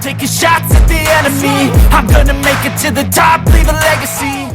taking shots at the enemy. I'm gonna make it to the top, leave a legacy.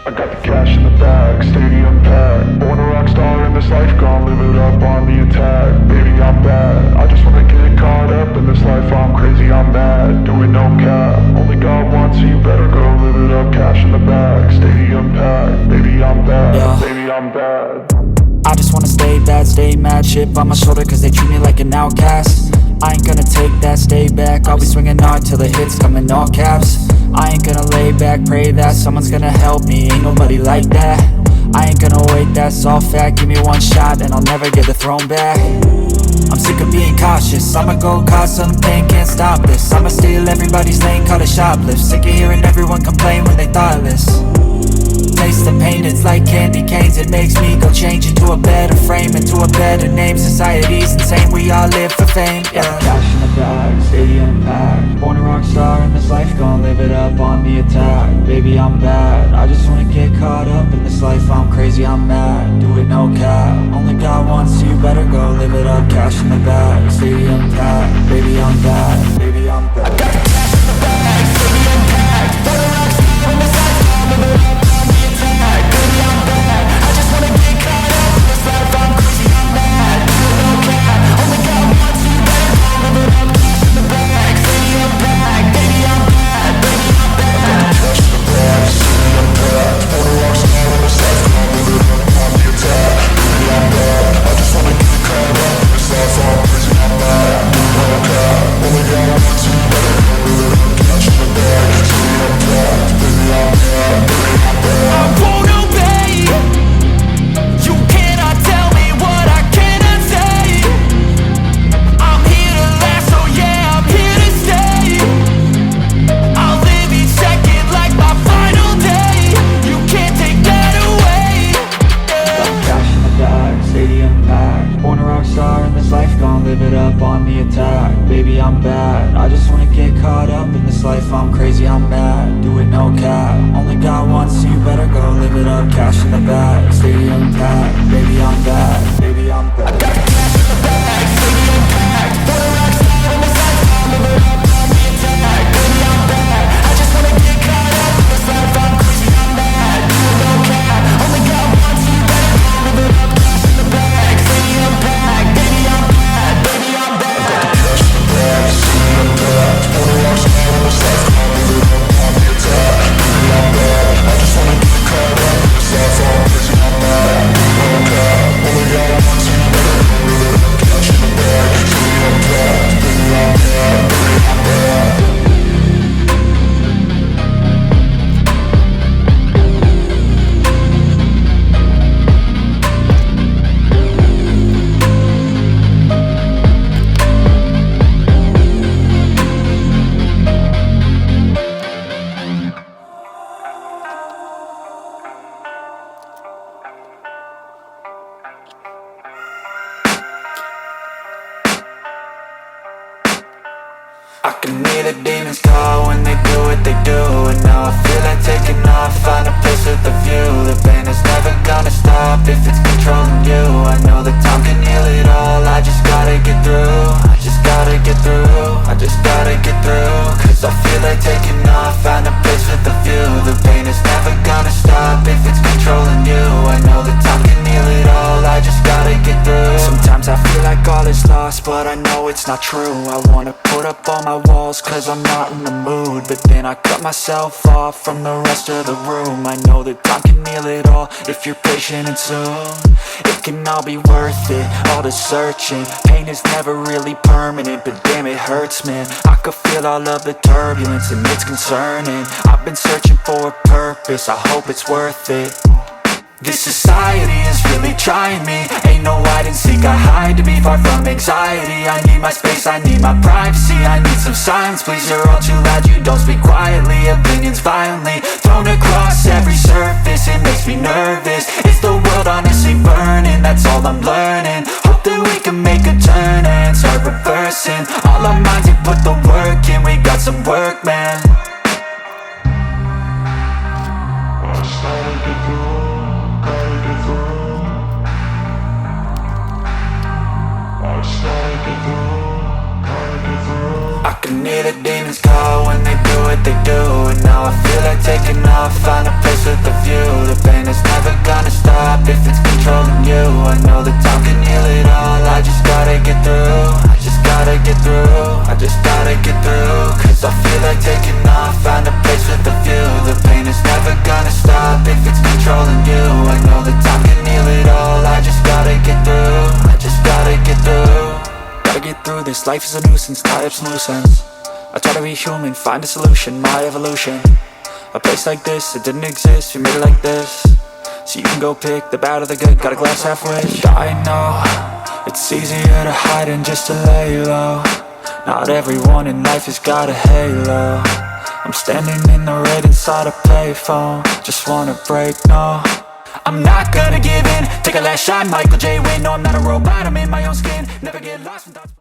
I got the cash in the bag, stadium packed. Born a rock star in this life, gon' live it up on the attack. Baby, I'm bad, I just wanna get caught up in this life. I'm crazy, I'm mad, doing no cap. Only God wants, so you better go live it up. Cash in the bag, stadium packed. Baby, I'm bad, baby, I'm bad. I just wanna stay bad, stay mad. Chip on my shoulder cause they treat me like an outcast. I ain't gonna take that, stay back. I'll be swinging hard till the hits come in all caps. I ain't gonna lay back, pray that someone's gonna help me. Ain't nobody like that. I ain't gonna wait, that's all fact. Give me one shot and I'll never get the throne back. I'm sick of being cautious, I'ma go cause some pain, can't stop this. I'ma steal everybody's lane, call it shoplift. Sick of hearing everyone complain when they thoughtless. Taste the pain, it's like candy canes. It makes me go change into a better frame, into a better name. Society's insane, we all live for fame, yeah. Cash in the bag, stadium packed. Born a rock star in this life, gon' live it up on the attack. Baby, I'm bad, I just wanna get caught up in this life. I'm crazy, I'm mad, do it no cap. Only God wants, so you better go live it up. Cash in the bag, stadium packed. Baby, I'm bad, baby, I'm bad. I got the cash in the bag, stadium packed. Born a rock star in this life, gon' live it up. Baby, I'm bad, I just wanna get caught up in this life. I'm crazy, I'm mad, do it no cap. Only God wants, so you better go live it up. Cash in the bag, stadium packed. Baby, I'm bad, baby, I'm bad. Cash in the bag, stadium packed. Born a rock star in this life, gon' live it up on the attack. Baby, I'm bad, I just wanna get caught up in this life. I'm crazy, I'm mad, do it no cap. Only God wants, so you better go live it up. Cash in the bag, stadium packed. Baby, I'm bad, baby, I'm bad. I won't obey. You cannot tell me what I cannot say. I'm here to last, so yeah, I'm here to stay. I'll live each second like my final day. You can't take that away, yeah. Cash in the bag, stadium packed. Born a rock star in this life, gon' live it up on the attack. Baby, I'm bad, I just wanna get caught up in this life. I'm crazy, I'm mad, do it no cap. Only God wants, so you better go live it up. Cash in the bag, stadium packed. Baby, I'm bad, baby, I'm bad. I got the cash in the bag, stadium packed. Born a rock star in this life, gon' live it up on the attack. Baby, I'm bad, I just wanna get caught up in this life. I'm crazy, I'm mad, do it no cap. Only God wants, so you better go live it up. Cash in the bag, stadium packed. Baby, I'm bad, baby, I'm bad. I got the cash in the bag, stadium packed. Born a rock star in this life, gon' live it up on the attack. Baby, I'm bad, I just wanna get caught up in this life. I'm crazy, I'm mad, do it no cap. Only God wants, so you better go live it up. Cash in the bag, stadium packed. Baby, I'm bad, baby, I'm bad. I can hear the demons call when they do what they do. And now I feel like taking off, find a place with a view. The pain is never gonna stop if it's controlling you. I know that time can heal it all, I just gotta get through. I just gotta get through, I just gotta get through. Cause I feel like taking off, find a place with a view. The pain is never gonna stop if it's controlling you. I know that time can heal it all, I just gotta get through. Sometimes I feel like all is lost, but I know it's not true. I wanna put up all my walls cause I'm not in the mood. But then I cut myself off from the rest of the room. I know that time can heal it all if you're patient and soon. It can all be worth it, all the searching. Pain is never really permanent, but damn it hurts, man. I could feel all of the turbulence and it's concerning. I've been searching for a purpose, I hope it's worth it. This society is really trying me. Ain't no hide and seek, I hide to be far from anxiety. I need my space, I need my privacy. I need some silence, please, you're all too loud. You don't speak quietly, opinions violently thrown across every surface. It makes me nervous, is the world honestly burning? That's all I'm learning. Hope that we can make a turn and start reversing all our minds and put the work in. We got some work, man. I can hear the demons call when they do what they do. And now I feel like taking off, find a place with a view. stop if it's controlling you. I know that time can heal it all. I just gotta get through. I just gotta get through. I just gotta get through. Cause I feel like taking off. Find a place with a view. The pain is never gonna stop if it's controlling you. I know that time can heal it all. I just gotta get through. I just gotta get through. Gotta get through this, life is a nuisance, tie up some loose ends. I try to be human, find a solution, my evolution. A place like this, it didn't exist, we made it like this. So you can go pick the bad or the good, got a glass half wish. I know, it's easier to hide than just to lay low. Not everyone in life has got a halo. I'm standing in the red inside a payphone. Just wanna break, no, I'm not gonna give in. Take a last shot, Michael J. Win. No, I'm not a robot, I'm in my own skin. Never get lost when thoughts